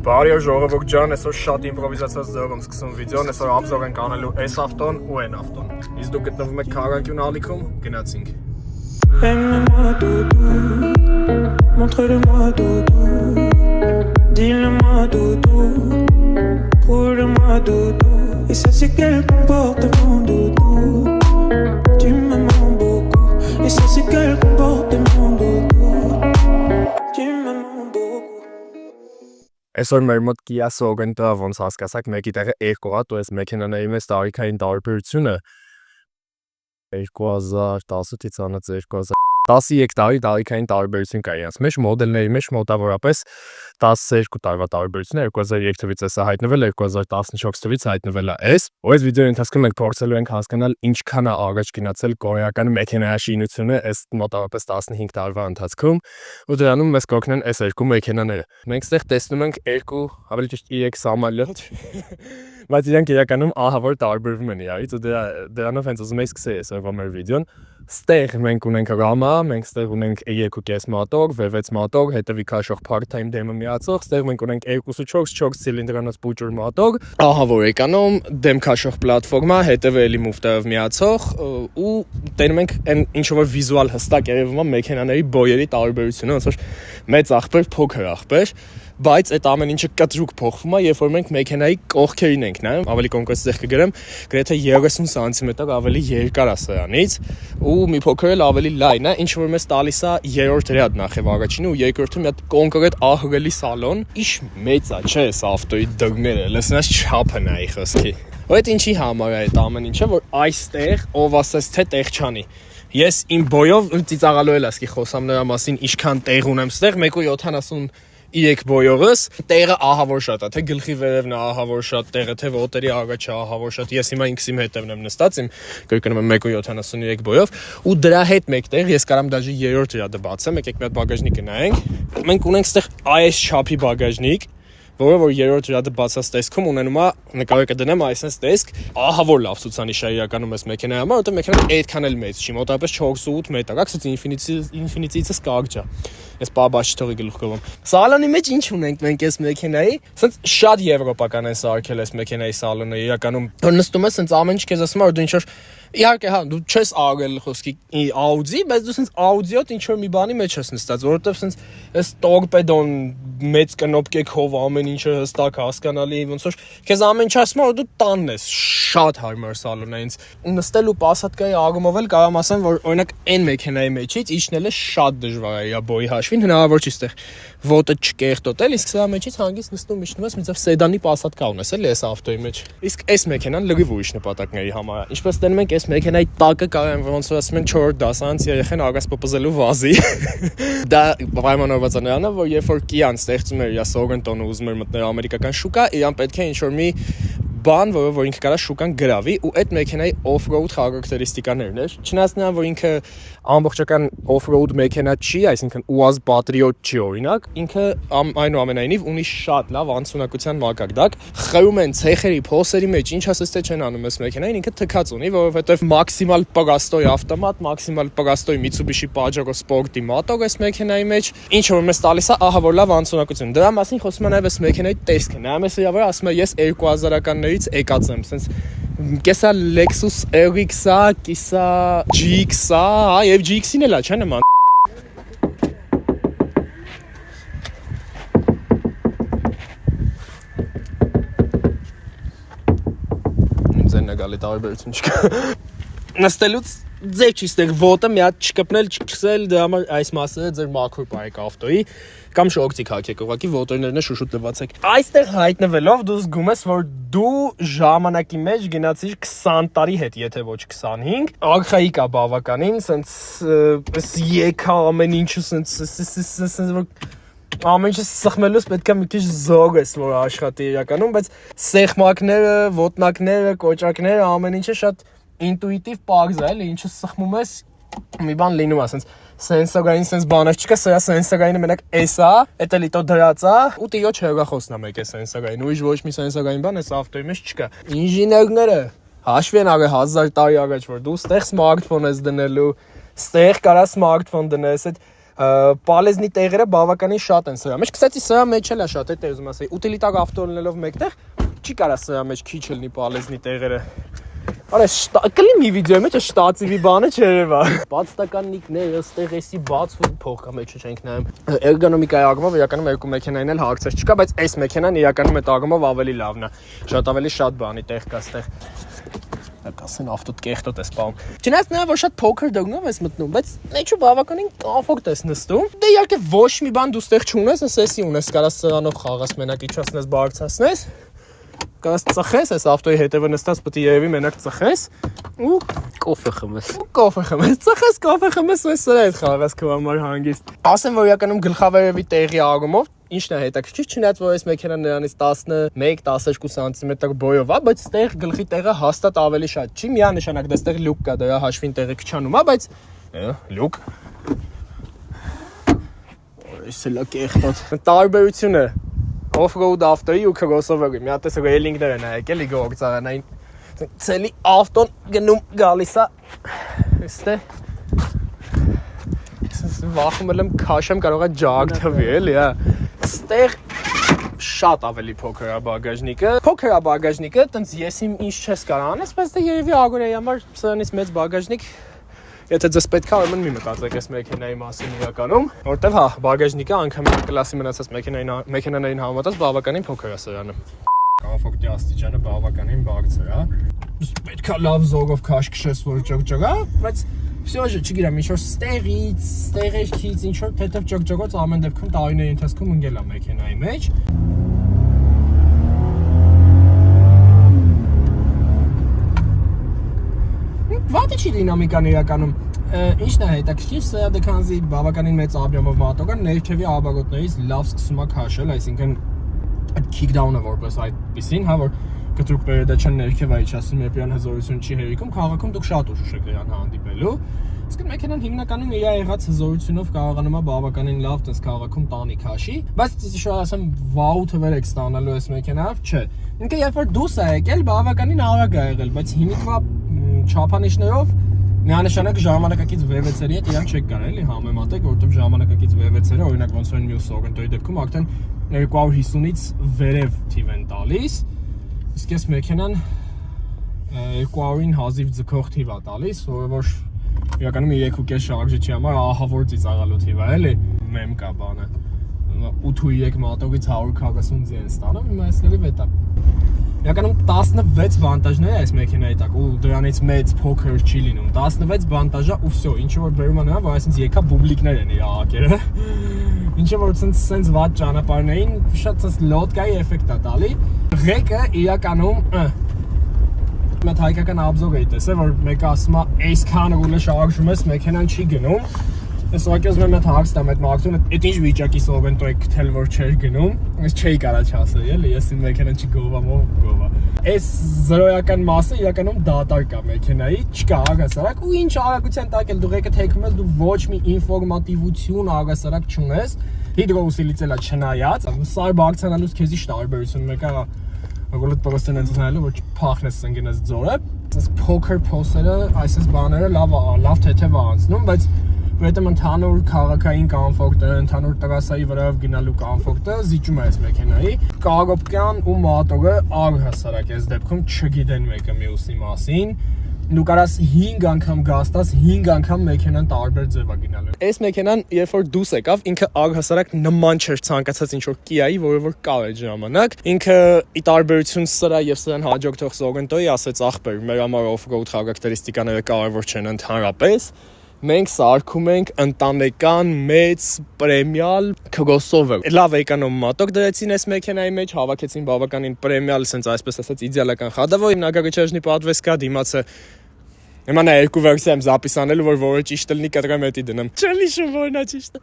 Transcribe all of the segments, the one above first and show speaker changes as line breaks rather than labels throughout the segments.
Բարի օր ժողովուրդ ջան, այսօր շատ իմպրովիզացիաց ձևով եմ սկսում վիդեոն, այսօր обзор ենք անելու այս ավտոն ու այն ավտոն։ Իսկ դուք գտնվում եք Քարակյուն ալիքում, գնացինք։
Aime-moi doudou, montre-le-moi doudou, dis-le-moi doudou, prouve-le-moi doudou. Et ça c'est quel comportement doudou, tu me mens beaucoup. Et ça c'est quel comportement doudou, tu me mens beaucoup.
Այսօր մեր մոտ Kia Sorento-ը ոնց հասկացաք, մեկի տեղը երկու հատ ու այս մեքենաների մեջ տարիքային տարբերությունը 2010-ից անց 2013 տարիքային տարբերություն կա իրենց մեջ, մոդելների մեջ մոտավորապես 12 տարվա տարբերություն է, 2003 թվից էսա հայտնվել է, 2014 թվից հայտնվել է այս, ու այս վիդեոյի ընթացքում մենք փորձելու ենք հասկանալ ինչքան է առաջ գնացել կորեական մեքենայաշինությունը այս մոտավորապես 15 տարվա ընթացքում, ու դրանում մեզ կօգնեն այս երկու մեքենաները։ Մենք ստեղ տեսնում ենք երկու, ավելի ճիշտ 3 սամոլյոտ, բայց իրանք իրականում ահավոր տարբերվում են իրարից, ու դրանով հենց ուզում եի սկսել այսօրվա մեր վիդեոն։ Ստեղ մենք ունենք Rama, մենք ստեղ ունենք 2.5 մոտոր, V6 մոտոր, հետևի քաշող part-time դեմը միացող, ստեղ մենք ունենք 2.4 ցիլինդրանոց փուճուր մոտոր, ահավոր էկանում, դեմ քաշող պլատֆորմա, հետևը էլի մուֆտայով միացող, ու տենում ենք այն ինչ որ վիզուալ հստակ երևում է մեքենաների բոյերի տարբերությունը, ոնց որ մեծ աղբեր, փոքր աղբեր, բայց այդ ամեն ինչը կտրուկ փոխվում է, երբ որ մենք մեքենայի կողքերին ենք նայում, ավելի կոնկրետ ստեղ կգրեմ, գրեթե 30 սանտիմետր ավելի երկար է սրանից, ու մի փոքր էլ ավելի լայն է, ինչ որ մեզ տալիս է երրորդ ռյադ նախև առաջինը ու երկրորդը մի հատ կոնկրետ ահռելի սալոն, իշ մեծ է, չէ, այս ավտոյի դռները, լսնաս չափը նայի խոսքի։ Ու այդ ինչի համար է այդ ամեն ինչը, որ այստեղ ով ասես թե տեղ չանի։ Ես իմ բոյով ծիծաղալու էլ ասկի խոսամ նրա մասին, ինչքան տեղ ունեմ ստեղ 1.73 բոյողս, տեղը ահավոր շատ է, թե գլխի վերևն է ահավոր շատ տեղը, թե ոտերի առաջը ահավոր շատ, ես հիմա ինքս իմ հետևն եմ նստած, իմ կրկնում եմ 1.73 բոյով, ու դրա հետ մեկտեղ ես կարամ դաժե երրորդ ռյադը բացեմ, եկեք մի հատ բագաժնիկը նայենք, մենք ունենք ստեղ այս չափի բագաժնիկ, որը որ երրորդ ռյադը բացած տեսքում ունենում է, նկարը կդնեմ այսպես տեսք, ահավոր լավ ցուցանիշ է իրականում այս մեքենայի համար, որտեղ մեքենան այդքան էլ մեծ չի, մոտավորապես 4.8 մետր, ասած ինֆինիտիցից կարճ է։ Ես պաբաչ թողի գլուխկովում։ Սալոնի մեջ ինչ ունենք մենք այս մեքենայի, ասած շատ եվրոպական են սարքել այս մեքենայի սալոնը, իրականում նստում ես, ասած ամեն ինչ քեզ ասում է, որ դու ինչ որ իհարկե հա դու չես արել խոսքի Audi, բայց դու ասած Audi-ոտ ինչ որ մի բանի մեջ ես նստած, որովհետև ասած այս տորպեդոն մեծ կնոպկեքով ամեն ինչը հստակ հասկանալի, ոնց որ քեզ ամեն ինչ ասում է, որ դու տանն ես, շատ հարմար սալոն է ինձ։ Նստելու պասատկայի առումով էլ կարամ ասեմ, որ օրինակ այն մեքենայի մեջից իջնելը շատ դժվար է իր բոյի հաշվին, հնարավոր չի ստեղ ոտը չկեղտոտել, իսկ սրա մեջից հանգիստ նստում իջնում ես, միտեղ սեդանի պասատկա ունես էլի այս ավտոյի մեջ։ Իսկ այս մեքենան լրիվ ուրիշ նպատակների համար է։ Ինչպես տենում ենք այս մեքենայի տակը կարող ոնց որ ասում են 4 դասարանց երեխան ագաս պոպզելու վազի։ Դա պայմանավորված է նրանով, որ երբ որ Kia-ն ստեղծում էր իր Sorento-ն ու ուզում էր մտնել ամերիկական շուկա, իրան պետք է ինչ որ մի բան, որը ինքը կարա շուկան գրավի, ու այդ մեքենայի off-road խարակտերիստիկաներն էր։ Չնայած նրան, որ ինքը ամբողջական off-road մեքենա չի, այսինքն UAZ Patriot չի օրինակ, ինքը այնուամենայնիվ ունի շատ լավ անցունակության մակարդակ, խրում են ցեխերի, փոսերի մեջ, ինչ ասես թե չեն անում այս մեքենային, ինքը թքած ունի, որովհետև մաքսիմալ պրաստոյ ավտոմատ, մաքսիմալ պրաստոյ Mitsubishi Pajero Sport-ի մոտոր այս մեքենայի մեջ, ինչ որ մեզ տալիս է ահավոր լավ անցունակություն։ Դրա մասին խոսում է նաև այս մեքենայի տեսքը։ Նայում ես իրավար, ասում է ես 2000-ականներից եկած եմ, sense կեսա Lexus RX-ա, կիսա GX-ա, հա, եւ GX-ին էլ է, չէ՞ նման։ Ինձ նկալի տարբերություն չկա։ Նստելուց ձեր չի ստեղ ոտը մի հատ չկպնել, չքսել, դրա համար այս մասը ձեր մաքուր պայեք ավտոյի կամ շոկցի քակեք, ուղղակի ոտորներն շուշուտվացեք։ Այստեղ հայտնվելով դու զգում ես, որ դու ժամանակի մեջ գնացիր 20 տարի հետ, եթե ոչ 25, արխայիկ է բավականին, սենց եկա ամեն ինչը սենց ամեն ինչը սխմելուց պետք է մի քիչ զոր ես, որ աշխատի իրականում, բայց սեղմակները, ոտնակները, կոճակները, ամեն ինչը շատ ինտուիտիվ պարզ է, էլի, ինչը սխմում ես, մի բան լինում է, սենց սենսորային սենց բաներ չկա, սրա սենսորայինը մենակ էս է, էդ էլի տո դրած է, ու տիրոջ հեռախոսն է մեկ է սենսորային, ուրիշ ոչ մի սենսորային բան էս ավտոյի մեջ չկա։ Ինժեներները հաշվի են արել 1000 տարի առաջ, որ դու ստեղ սմարթֆոն ես դնելու, ստեղ կարա սմարթֆոն դնես, այդ Պալեզնի տեղերը բավականին շատ են սրա մեջ։ Կստացի սրա մեջ էլ է շատ է ուզում ասել։ Ուտիլիտար ավտո լինելով մեկտեղ չի կարա սրա մեջ քիչ լինի պալեզնի տեղերը։ Արա կլի մի վիդեոյի մեջ շտացիվի բանը չերևա։ Բացտականնիկները, ստեղեսի բաց ու փողկա մեջը չենք նայում։ Էրգոնոմիկայի ագումով իրականում երկու մեքենային էլ հարցեր չկա, բայց այս մեքենան իրականում այդ ագումով ավելի լավն է։ Շատ ավելի շատ բանի տեղ կա ստեղ։ Կասեն ավտոտ կեղտոտ ես պահում։ Չնայած նա որ շատ փոքր դոգնով ես մտնում, բայց մեջը բավականին կոմֆորտ ես նստում։ Դե իհարկե ոչ մի բան դու ստեղ չունես, էսի ունես, կարաս սրանով խաղաս, մենակ իջացնես, բարձրացնես։ Կարաս ծխես, այս ավտոյի հետևը նստած պետք է երևի մենակ ծխես ու կոֆե խմես։ Ծխես կոֆե խմես ու սրա հետ խաղաս քո համար հանգիստ։ Ասեմ որ իրականում գլխավերևի տեղի ագումով ինչն է հետաքրքիր, չնայած որ այս մեքենան նրանից 11-12 սանտիմետր բոյով է, բայց ստեղ գլխի տեղը հաստատ ավելի շատ չի, միանշանակ դստեղ լուկ կա, դրա հաշվին տեղը քչանում է, բայց լուկ Էսելա կեղտոտ։ Տարբերությունը off-road ավտոյի ու crossover-ի։ Մի հատ էս ռեյլինգներ են եկել իգործարանային։ Ցելի ավտոն գնում գալիս է։ Էստե վախում եմ քաշեմ կարող է ջագ թվի էլի, հա։ Ստեղ շատ ավելի փոքր է բագաժնիկը։ Փոքր է բագաժնիկը, տենց ես իմ ինչ չես կարող անես, բայց դե երևի ագորեի համար սրանից մեծ բագաժնիկ Եթե ձեզ պետք է ուրեմն մի մտածեք այս մեքենայի մասին իրականում, որտեվ հա, բագաժնիկը անգամ կլասի մնացած մեքենաներին համեմատած բավականին փոքր է սրանը։ Կոմֆորտի աստիճանը բավականին բարձր է։ Պետք է լավ զորով քաշ քշես, որ ճոկճոկա, բայց всё же, չգիտեմ, ինչ որ ստեղերքից, ինչ որ թեթև ճոկճոկոց ամեն դեպքում տարիների ընթացքում ընկել է մեքենայի մեջ։ Վատը չի դինամիկան իրականում, ինչն է հետաքրքիր, սա դեքանզի բավականին մեծ աբյոմով մատոկան ներքևի աբագոտներից լավ սկսում է քաշել, այսինքն kick-down-ը որպես այդպիսին, հա, որ կտրուկ պերեդաչան ներքև է իջացնում, երբ իրան հզորություն չի հերիքում, քաղաքում դուք շատ ուշ եք իրան հանդիպելու, իսկ մեքենան հիմնականում իր եղած հզորությունով կարողանում է բավականին լավ տես քաղաքում տանի քաշի, բայց ինչ որ ասեմ, վաու թվեր եք ստանալու այս մեքենայով, չէ։ Ինքը երբ որ դուրս է եկել, բավականին արագ է եղել, բայց հիմիկվա չափանիշներով միանշանակ ժամանակակից V6-երի հետ իրան չեք կարող էլի համեմատել, որովհետև ժամանակակից V6-երը օրինակ ոնց որ մյուս Sorento-ի դեպքում արդեն 250-ից վերև թիվ են տալիս, իսկ այս մեքենան 200-ին հազիվ ձգող թիվ է տալիս, որը որ իրականում 3.5 շարժիչի համար ահավոր ծիծաղալու թիվ է, էլի մեմ կա բանը 8.3 մատողից 140 ձի են ստանում, հիմա այս լրիվ է տա։ Իրականում 16 բանտաժներ է այս մեքենայի տակ ու դրանից մեծ փոքր չի լինում 16 բանտաժա ու всё ինչը որ բերում է նրան որ այսինքն եկա բուբլիկներ են իր ահակերը ինչը որ սենց վատ ճանապարհներին շատ սենց լոդկայի էֆեկտ է տալի ղեկը իրականում Մետ հայկական աբզոր էի տեսել որ մեկը ասում է այսքան ուղղը շարժում ես մեքենան չի գնում Ես ուղղակի մեծ հարցտամ այդ մաքսիմը այդ ինչ վիճակի Sorento-ը գտել որ չէր գնում ես չէի կարա չասել էլի ես իմ մեքենան չգովամ ով գովա Այս զրոյական մասը իրականում դատարկ է մեքենայի չկա ագասարակ ու ինչ արագության տակ էլ դու ղեկը թեքում ես դու ոչ մի ինֆորմատիվություն ագասարակ չունես հիդրոուսիլիցելա չնայած սար բարձրանալուց քեզի տարբերություն մեկը Ագոլոտ պրոստեն են զնայելու, որ փախնես ընգենես ձորը, այս փոքր փոսերը, այսպես բաները լավ թեթև անցնում, բայց Պետք ընդհանուր քաղաքային կոմֆորտը, ընդհանուր տրասայի վրայով գնալու կոմֆորտը զիջում է այս մեքենայի։ Կարողության ու մոտորը առհասարակ այս դեպքում չգիտեն մեկը մյուսի մասին։ Դու կարաս 5 անգամ գաստաս 5 անգամ մեքենան տարբեր ձև է գնալու։ Այս մեքենան երբ որ դուս եկավ, ինքը առհասարակ նման չէր ցանկացած ինչ որ Kia-ի, որը որ կար այդ ժամանակ։ Ինքը ի տարբերություն սրա եւ սրան հաջորդող Sorento-ի ասեց ախպեր, մեր համար off-road խարակտերիստիկաները կարևոր չեն ընդհանրապես։ Մենք սարքում ենք ընտանեկան մեծ պրեմիալ crossover։ Լավ էկոնոմ մոտոր դրեցին այս մեքենայի մեջ, հավաքեցին բավականին պրեմիալ, ասենց այսպես ասած իդեալական խադավո, հիմնական պատվես կա, դիմացը Հիմա նա երկու վերսիա եմ զապիսանելու, որ որը ճիշտ լինի կտրեմ հետի դնեմ։ Չեմ հիշում որն է ճիշտը։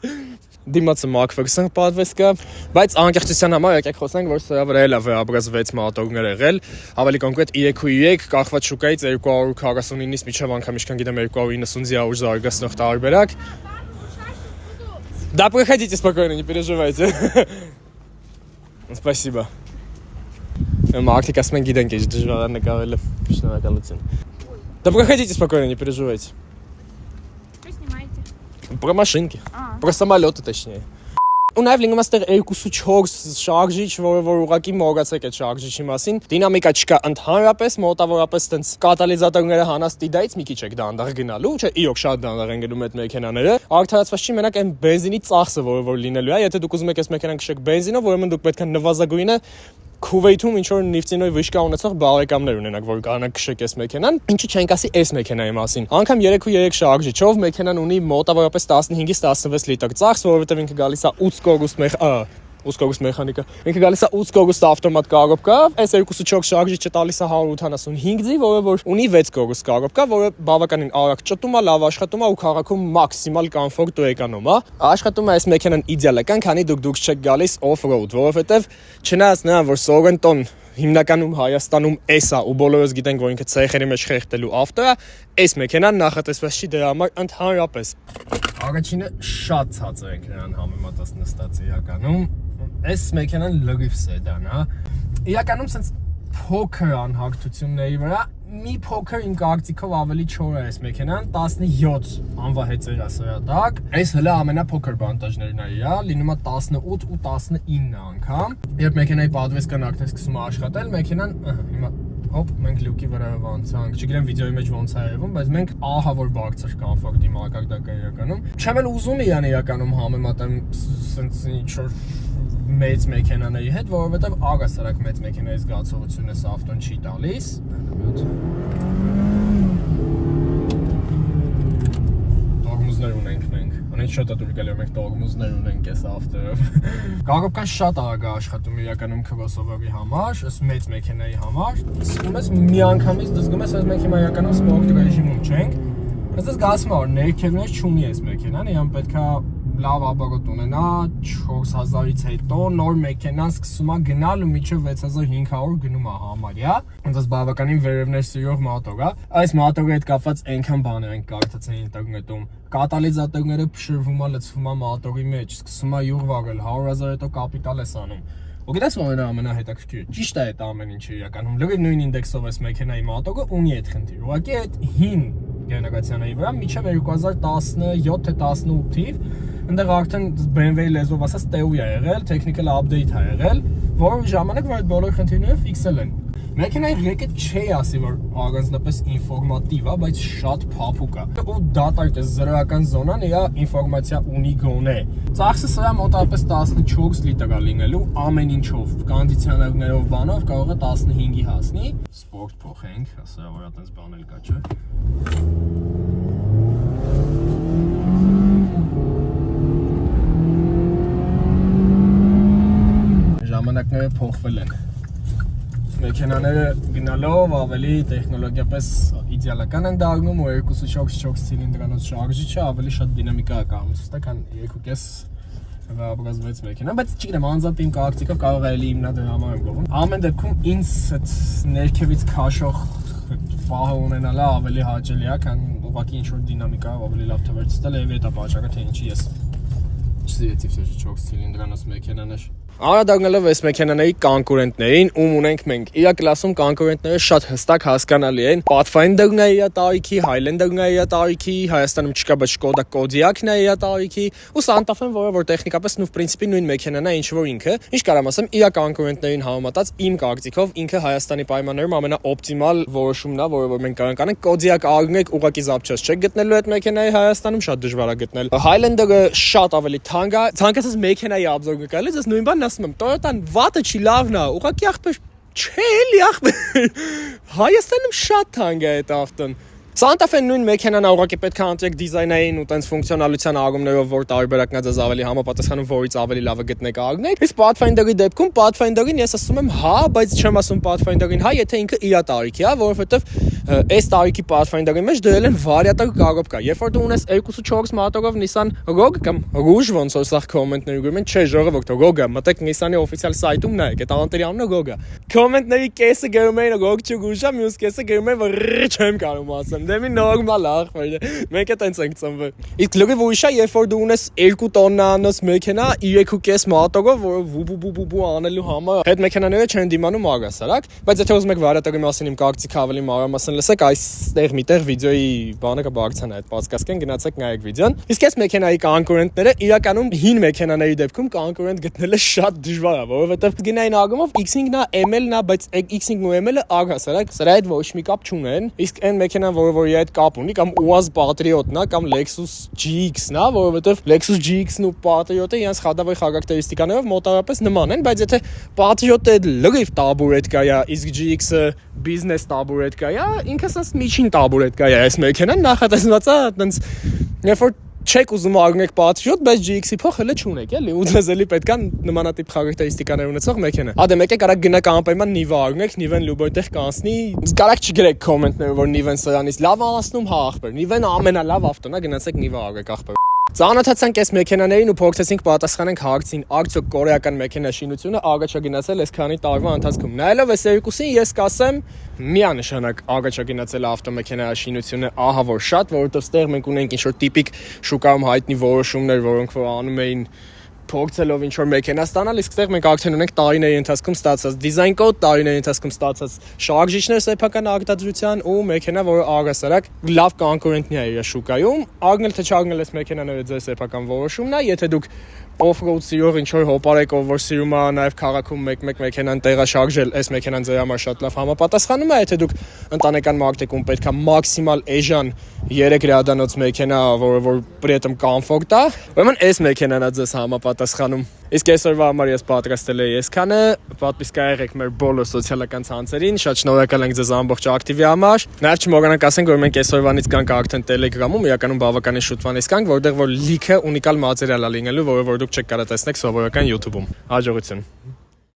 Դիմացը Mac-Version պատվես կա, բայց անկեղծության համար եկեք խոսենք, որ սրա վրա էլ է վերաբրած 6 մոտորներ եղել, ավելի կոնկրետ 3.3 կախված շուկայից 249-ից մինչև անգամ ինչքան գիտեմ 290 զարգացնող տարբերակ։ Да проходите спокойно, не переживайте. Спасибо. Մարդիկ ասում են գիտենք ինչ դժվար է նկարելը, շնորհակալություն։ Да проходите спокойно, не переживайте.
Что снимаете?
Про машинки. Просто самолёты точнее. ու նաև լինում է այստեղ 2.4 շարժիչ, որ ուղղակի մոռացեք այդ շարժիչի մասին։ Դինամիկա չկա ընդհանրապես, մոտավորապես տենց կատալիզատորները հանած տիդայից մի քիչ եք դանդաղ գնալու, չէ, իրոք շատ դանդաղ են գնում այդ մեքենաները։ Արդարացված չի մենակ այն բենզինի ծախսը, որ լինելու է, եթե դուք ուզում եք այս մեքենան քշեք բենզինով, ուրեմն դուք պետք է նվազագույնը Քուվեյթում ինչ որ նիֆտինոյ վիշկա ունեցող բարեկամներ ունենաք, որ կարողանաք քշեք այս մեքենան։ Ինչի չենք ասի այս մեքենայի մասին։ Անկամ 3.3 շարժիչով մեքենան ունի մոտավորապես 15-ից 16 լիտր ծախս, որովհետև ինքը գալիս է 8 կողոս մեխանիկա։ Ինքը գալիս է 8 կողոս ավտոմատ կառույցը, այս 2.4 շարժիչը տալիս է 185 ձի, որը որ ունի 6 կողոս կառույցը, որը բավականին արագ ճտում է, լավ աշխատում է ու քաղաքում մաքսիմալ կոմֆորտ ու էկոնոմ է։ Աշխատում է այս մեքենան իդեալական, քանի դուք չեք գալիս off-road, որովհետև չնայած նրան, որ Սորենտոն հիմնականում Հայաստանում էս է ու բոլորս գիտենք, որ ինքը ցեխերի մեջ խեղդելու ավտո է, այս մեքենան նախատեսված չի դրա համար ընդհանրապես։ Առաջինը շատ ցածր է նրան համեմատած նստած իրականում։ Այս մեքենան լրիվ սեդան է։ Իրականում sense փոքր անհագթությունների վրա մի փոքր իմ կարծիքով ավելի չոր է այս մեքենան 17 անվահեծեր է սրա տակ։ Այս հələ ամենափոքր բանտաժներն է իրա, լինում է 18 ու 19 անգամ։ Երբ մեքենայի պատվեսկանակն է սկսում աշխատել, մեքենան հիմա հոպ մենք լուկի վրա անցանք։ Չգիտեմ վիդեոյի մեջ ոնց է երևում, բայց մենք ահա որ բարձր կոմֆորտի մակարդակ է իրականում։ Չեմ էլ ուզում իրան իրականում համեմատեմ sense ինչ որ մեծ մեքենաների հետ, որովհետև ագասարակ մեծ մեքենայի զգացողությունը սա ավտոն չի տալիս։ Տորմուզներ ունենք մենք։ Անից շատ է դուր գալի որ մենք տորմուզներ ունենք այս ավտոյով։ Կառույցը շատ արագ է աշխատում իրականում crossover-ի համար, այս մեծ մեքենայի համար։ Սկսում ես միանգամից դզգում ես այս մեքենա իրականում sport ռեժիմում չենք։ Այսպես գասում որ ներքևներ չունի այս մեքենան, իրան պետքա լավ ապարոտ ունենա 4000-ից հետո նոր մեքենան սկսում է գնալ ու մինչև 6500 գնում է համարյա։ Այնպես բավականին վերևներ սիրող մոտոր է։ Այս մոտորի հետ կապված այնքան բաներ են կարդացել ինտերնետում։ Կատալիզատորները փշրվում է, լցվում է մոտորի մեջ, սկսում է յուղ վառել, 100,000 հետո կապիտալ ես անում։ Ու գիտես ո՞րն է ամենահետաքրքիրը։ Ճիշտ է այդ ամեն ինչը իրականում։ Լրիվ նույն ինդեքսով այս մեքենայի մոտորը ունի այդ խնդիր։ Ուղղակի այդ հին գեներացիաների վրա մինչև 2017 թե 18 թիվ այնտեղ արդեն BMW-ի լեզվով ասած տեույ է եղել, technical update է եղել, որ ժամանակ որ այդ բոլոր խնդիրները ֆիքսել են։ Մեքենայի ռեկը չի ասի, որ առանձնապես ինֆորմատիվ է, բայց շատ փափուկ է։ Ու դատարկ է զրոյական զոնան իր ինֆորմացիա ունի գոնե։ Ծախսը սրա մոտավորապես 14 լիտր է լինելու ամեն ինչով, կոնդիցիոներներով բանով կարող է 15-ի հասնի։ Սպորտ փոխենք, ասա որ այդպես բան էլ կա, չէ։ Ժամանակները փոխվել են։ Մեքենաները գնալով ավելի տեխնոլոգիապես իդեալական են դառնում ու 2.4 ցիլինդրանոց շարժիչը ավելի շատ դինամիկա է կառուցում, քան 3.5 վարազվեց մեքենա, բայց չգիտեմ, անձամբ իմ կարծիքով կարող է էլի հիմնադրամը եմ գովում։ Ամեն դեպքում ինձ այդ ներքևից քաշող պահը ունենալը ավելի հաճելի է, քան ուղղակի ինչ-որ դինամիկա ավելի լավ թվերցնել եւ դա պատճառը թե ինչի ես չսիրեցի 4 ցիլինդրանոց մեքենաներ։ Անդրադառնալով այս մեքենաների կոնկուրենտներին, ում ունենք մենք, իր կլասում կոնկուրենտները շատ հստակ հասկանալի են։ Pathfinder-ն է իր տարիքի, Highlander-ն է իր տարիքի, Հայաստանում չկա, բայց Škoda Kodiaq-ն է իր տարիքի, ու Santa Fe-ն, որ տեխնիկապես նույն պրինցիպի նույն մեքենան է, ինչ որ ինքը։ Ինչ կարամ ասեմ, իր կոնկուրենտներին համեմատած իմ կարծիքով ինքը Հայաստանի պայմաններում ամենաօպտիմալ որոշումն է, որը որ մենք կարող ենք անել։ Kodiaq արագ ուղղակի զապչած չեք գտնելու այդ մեքենայի Հայաստանում շատ դժվար է գտնել։ Highlander-ը շատ ավելի թանկ է, ցանկացած մեքենայի обзор գալիս, այս նույն բանն ասում եմ, Toyota-ն վատը չի լավն է, ուղղակի ախպեր չէ, էլի ախպեր։ Հայաստանում շատ թանկ է այդ ավտոն։ Santa Fe-ն նույն մեքենան ուղղակի պետք է անտրեք դիզայնային ու տենց ֆունկցիոնալության առումներով, որ տարբերակն է ձեզ ավելի համապատասխանում, որից ավելի լավը գտնեք արագներ։ Իսկ Pathfinder-ի դեպքում Pathfinder-ին ես ասում եմ հա, բայց չեմ ասում Pathfinder-ին հա, եթե ինքը իր տարիքի է, որովհետև այս տարիքի Pathfinder-ի մեջ դրել են վարիատոր կառույցը։ Երբ որ դու ունես 2.4 մոտորով Nissan Rogue կամ Rouge, ոնց որ սա կոմենտների գրում են, չէ, ժողովուրդ, Rogue-ը, մտեք Nissan-ի օֆիցիալ սայթում նայեք, այդ անտերի անունը Rogue-ը։ Կոմենտների կեսը գրում են Rogue-ը Rouge-ը, մյուս կեսը գրում են որ չեմ կարող ասեմ։ Դե մի նորմալ ախպեր է։ Մենք է տենց ենք ծնվել։ Իսկ լրիվ ուրիշ է, երբ որ դու ունես 2 տոննանոց մեքենա 3.5 մոտորով, որը վու անելու համար այդ մեքենաները չեն դիմանում առհասարակ, բայց եթե ուզում եք վարատորի մասին իմ կարծիքը ավելի մանրամասն լսեք, այստեղ միտեղ վիդեոյի բանը կբարձրանա այդ պատկասկեն, գնացեք նայեք վիդեոն։ Իսկ այս մեքենայի կոնկուրենտները իրականում հին մեքենաների դեպքում կոնկուրենտ գտնելը շատ դժվար է, որովհետև գնային ագումով X5-ն է, ML-ն է, բայց X5-ն ու ML-ը առհասարակ սրա հետ ոչ մի կապ չունեն։ Իսկ այն մեքենան, որի հետ կապ ունի, կամ UAZ Patriot-ն է, կամ Lexus GX-ն է, որովհետև Lexus GX-ն ու Patriot-ը իրենց խադավայր խարակտերիստիկաներով մոտավորապես նման են, բայց եթե Patriot-ը լրիվ տաբուրետկա է, իսկ GX-ը business տաբուրետկա է, ինքը ասած միջին տաբուրետկա է այս մեքենան, նախատեսված է այտենց երբ որ չեք ուզում առնեք Patriot, բայց GX-ի փոխելը չունեք, էլի, ու ձեզ էլի պետք է նմանատիպ խարակտերիստիկաներ ունեցող մեքենա։ Ադե մեկ է կարա գնաք անպայման Niva առնեք, Niva-ն լուբոյտեղ կանցնի, կարաք չգրեք կոմենտները, որ Niva-ն սրանից լավ անցնում, հա ախպեր, Niva-ն ամենալավ ավտոն է, գնացեք Niva առեք ախպեր։ Ծանոթացանք այս մեքենաներին ու փորձեցինք պատասխանենք հարցին, արդյոք կորեական մեքենա շինությունը առաջ է գնացել այսքանի տարվա ընթացքում։ Նայելով այս երկուսին, ես կասեմ միանշանակ առաջ է գնացել ավտոմեքենա շինությունը, ահա որ շատ, որովհետև ստեղ մենք ունենք ինչ-որ տիպիկ շուկայում հայտնի որոշումներ, որոնք որ անում էին փորձելով ինչ-որ մեքենա ստանալ, իսկ ստեղ մենք արդեն ունենք տարիների ընթացքում ստացած դիզայն կոդ, տարիների ընթացքում ստացած շարժիչներ սեփական արտադրության ու մեքենա, որը առհասարակ լավ կոնկուրենտնի է իր շուկայում, արգնել թե չարգնել այս մեքենաները ձեր սեփական որոշումն է, եթե դուք off-road սիրող ինչ-որ հոպարեք, ով որ սիրում է նաև քաղաքում մեկ մեքենան տեղաշարժել, այս մեքենան ձեր համար շատ լավ համապատասխանում է, եթե դուք ընտանեկան մարքեթինգում պետք է մաքսիմալ էժան 3 ռադանոց մեքենա, որը որ при этом կոմֆորտ է, ուրեմն այս մեքենան է ձեզ համապատասխանում։ Իսկ այսօրվա համար ես պատրաստել եմ այսքանը, պատվիսկա եղեք մեր բոլոր սոցիալական ցանցերին, շատ շնորհակալ ենք ձեզ ամբողջ ակտիվի համար։ Նաև չմոռանաք ասենք, որ մենք այսօրվանից կանք արդեն Telegram-ում, իրականում բավականին շուտվանից կանք, որտեղ որ լիքը ունիկալ մատերիալ է լինելու, որը որ դուք չեք կարող տեսնել սովորական YouTube-ում։ Հաջողություն։